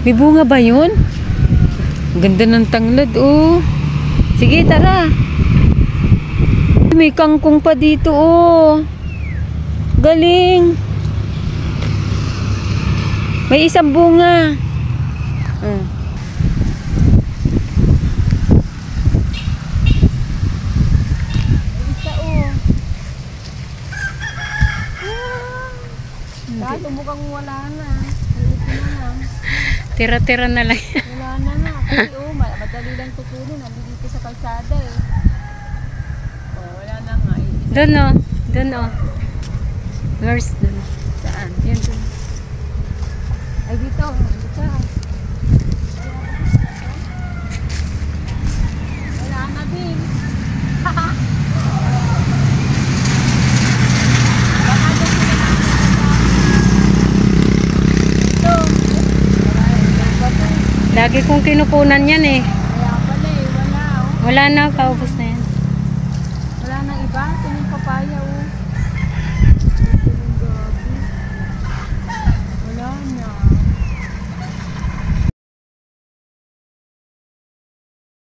May bunga ba yun? Ganda ng tanglad, oh. Sige, tara. May kangkong pa dito, oh. Galing. May isang bunga. Isa, oh. Kaso mukhang wala na. Tira-tira na lang. Wala na nga. Kasi madali lang tutunin. Nandito dito sa kalsada eh. Oh, wala na nga. Doon o. Doon o. Where's doon? Saan? Yan doon. Ay dito. Dito. Wala na din. Lagi kong kinukunan yan eh. Kaya pala eh. Wala oh. Wala na. Paubos na yan. Wala nang iba.